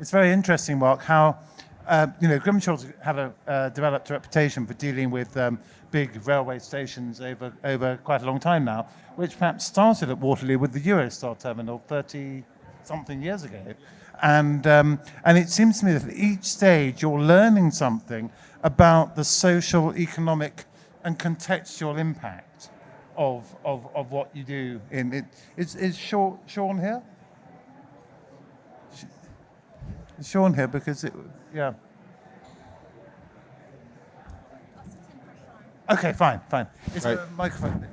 it's very interesting, Mark, how Grimshaw's had developed a reputation for dealing with big railway stations over quite a long time now, which perhaps started at Waterloo with the Eurostar terminal 30-something years ago. And it seems to me that at each stage you're learning something about the social, economic, and contextual impact of what you do in it. Is Sean here? Is Sean here? Because yeah. Okay, fine. Is there a microphone?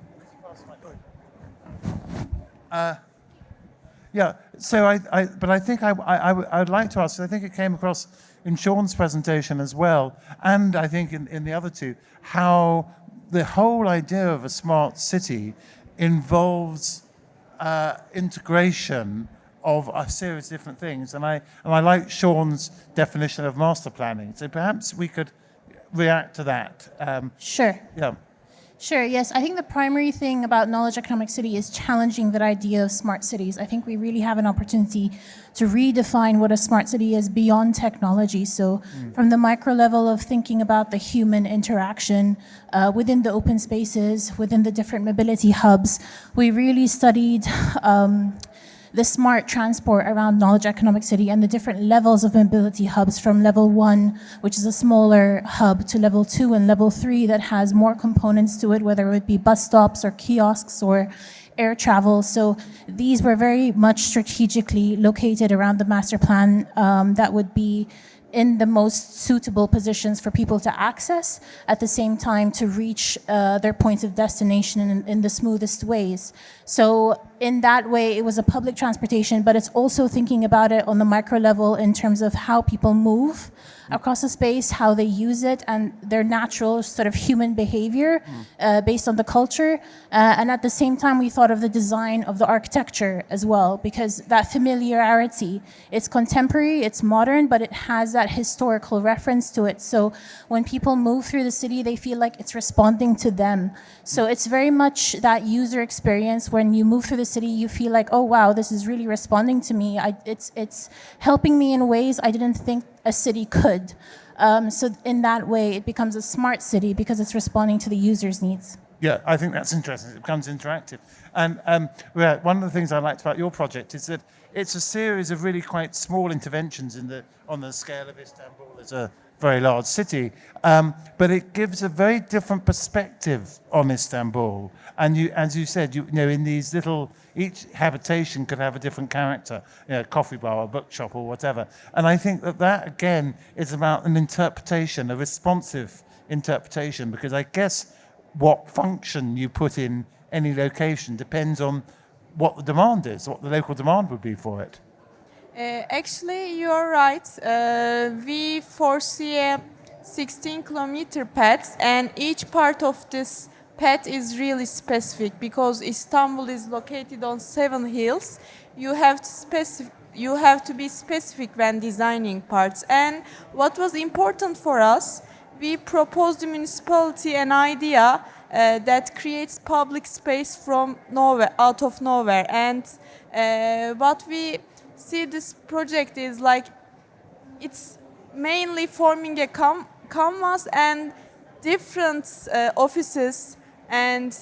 Yeah. So I think I'd like to ask. I think it came across in Sean's presentation as well, and I think in the other two, how the whole idea of a smart city involves integration of a series of different things, and I like Sean's definition of master planning. So perhaps we could react to that. Sure. Yeah. Sure, yes. I think the primary thing about Knowledge Economic City is challenging that idea of smart cities. I think we really have an opportunity to redefine what a smart city is beyond technology. So from the micro level of thinking about the human interaction within the open spaces, within the different mobility hubs, we really studied the smart transport around Knowledge Economic City and the different levels of mobility hubs from level 1, which is a smaller hub, to level 2 and level 3 that has more components to it, whether it be bus stops or kiosks or air travel. So these were very much strategically located around the master plan that would be in the most suitable positions for people to access, at the same time to reach their points of destination in the smoothest ways. So in that way, it was a public transportation, but it's also thinking about it on the micro level in terms of how people move across the space, how they use it, and their natural sort of human behavior based on the culture. And at the same time, we thought of the design of the architecture as well, because that familiarity, it's contemporary, it's modern, but it has that historical reference to it. So when people move through the city, they feel like it's responding to them. So it's very much that user experience. When you move through the city, you feel like, oh wow, this is really responding to me. It's helping me in ways I didn't think a city could. So in that way, it becomes a smart city because it's responding to the user's needs. Yeah, I think that's interesting. It becomes interactive. And one of the things I liked about your project is that it's a series of really quite small interventions on the scale of Istanbul as a very large city, but it gives a very different perspective on Istanbul. And as you said, in these little, each habitation could have a different character, a coffee bar, a bookshop, or whatever. And I think that again is about an interpretation, a responsive interpretation, because I guess what function you put in any location depends on what the demand is, what the local demand would be for it. Actually, you're right. We foresee a 16-kilometer path, and each part of this path is really specific because Istanbul is located on 7 hills. You have to be specific when designing parts. And what was important for us, we proposed the municipality an idea that creates public space from nowhere, out of nowhere. And what we see this project is like, it's mainly forming a canvas, and different offices and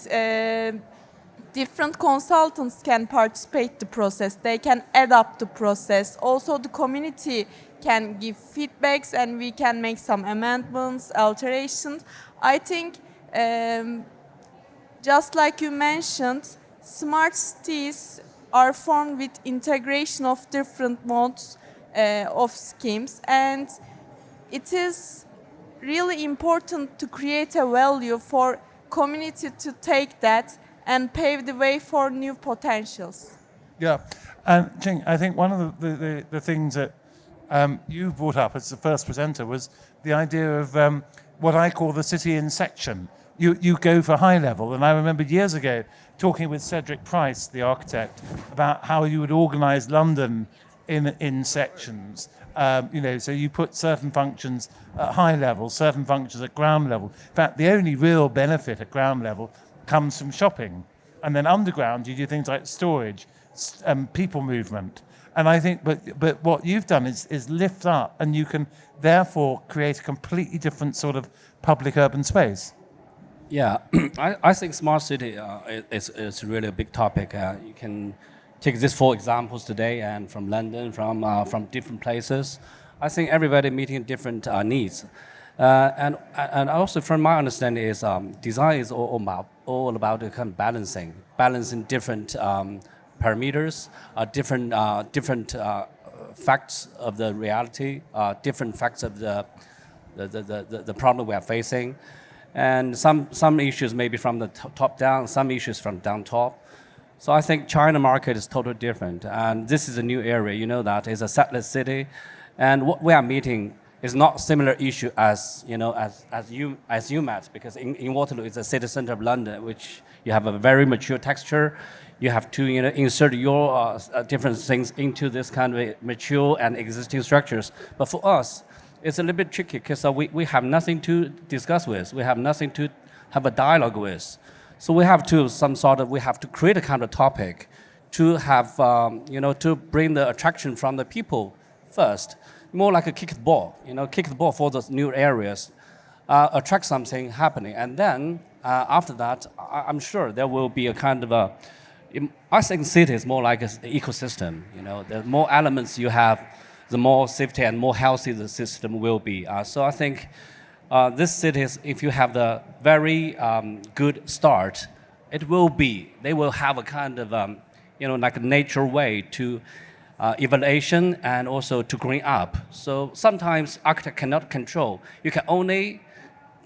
different consultants can participate the process. They can adapt the process. Also, the community can give feedbacks, and we can make some amendments, alterations. I think, just like you mentioned, smart cities are formed with integration of different modes of schemes, and it is really important to create a value for community to take that and pave the way for new potentials. Yeah, and Ching, I think one of the things that you brought up as the first presenter was the idea of what I call the city in section. You go for high level, and I remember years ago talking with Cedric Price, the architect, about how you would organise London in sections. So you put certain functions at high level, certain functions at ground level. In fact, the only real benefit at ground level comes from shopping. And then underground, you do things like storage, people movement. And I think, but what you've done is lift up, and you can therefore create a completely different sort of public urban space. Yeah, I think smart city is really a big topic. You can take these 4 examples today, and from London, from different places. I think everybody meeting different needs, and also from my understanding is design is all about the kind of balancing different parameters, different facts of the reality, different facts of the problem we are facing. And some issues maybe from the top down, some issues from down top. So I think China market is totally different, and this is a new area. You know that it's a settler city, and what we are meeting is not similar issue as you met, because in Waterloo it's a city center of London, which you have a very mature texture. You have to insert your different things into this kind of mature and existing structures. But for us, it's a little bit tricky because we have nothing to discuss with. We have nothing to have a dialogue with. So we have to create a kind of topic to have, to bring the attraction from the people first. More like a kick the ball for those new areas, attract something happening. And then after that, I'm sure there will be a kind of I think city is more like an ecosystem. The more elements you have, the more safety and more healthy the system will be. So I think this cities, if you have the very good start, they will have a kind of, like a nature way to evaluation and also to green up. So sometimes architect cannot control. You can only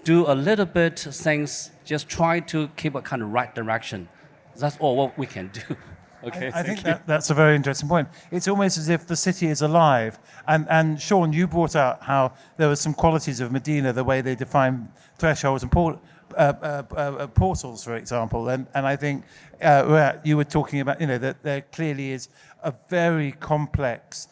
do a little bit things, just try to keep a kind of right direction. That's all what we can do. Okay, I think that's a very interesting point. It's almost as if the city is alive. And Sean, you brought out how there were some qualities of Medina, the way they define thresholds and portals, for example. And I think you were talking about, that there clearly is a very complex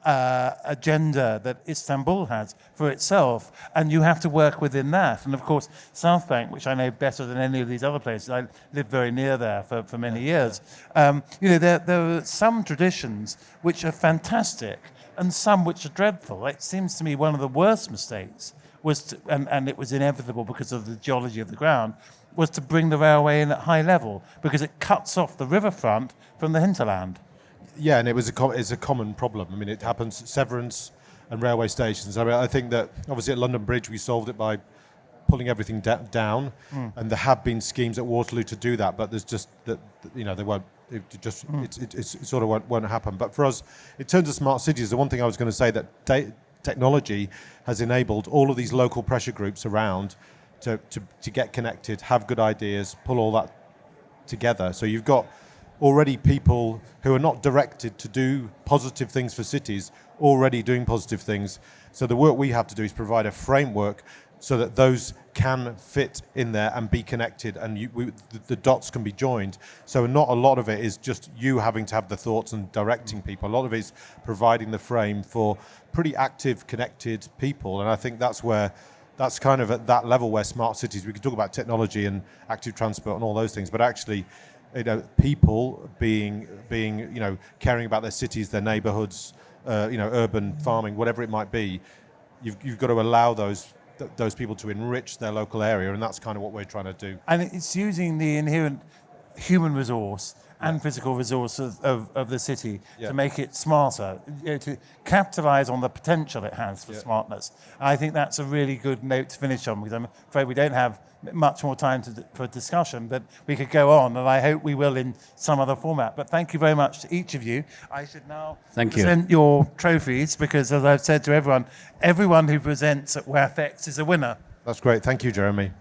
agenda that Istanbul has for itself, and you have to work within that. And of course, South Bank, which I know better than any of these other places, I lived very near there for many years. There are some traditions which are fantastic, and some which are dreadful. It seems to me one of the worst mistakes was, and it was inevitable because of the geology of the ground, was to bring the railway in at high level, because it cuts off the riverfront from the hinterland. Yeah, and it's a common problem. I mean, it happens at Severance and railway stations. I mean, I think that obviously at London Bridge we solved it by pulling everything down, and there have been schemes at Waterloo to do that, but there's just that they won't. It sort of won't happen. But for us, in terms of smart cities, the one thing I was going to say that technology has enabled all of these local pressure groups around to get connected, have good ideas, pull all that together. So you've got already people who are not directed to do positive things for cities already doing positive things. So the work we have to do is provide a framework so that those can fit in there and be connected, and the dots can be joined. So not a lot of it is just you having to have the thoughts and directing people. A lot of it is providing the frame for pretty active, connected people. And I think that's kind of at that level where smart cities, we could talk about technology and active transport and all those things, but actually people being caring about their cities, their neighborhoods, urban farming, whatever it might be, you've got to allow those people to enrich their local area, and that's kind of what we're trying to do. And it's using the inherent human resource and physical resource of the city to make it smarter, to capitalize on the potential it has for smartness. And I think that's a really good note to finish on, because I'm afraid we don't have much more time for discussion, but we could go on, and I hope we will in some other format. But thank you very much to each of you. I should now present your trophies, because as I've said to everyone who presents at WAFX is a winner. That's great. Thank you, Jeremy.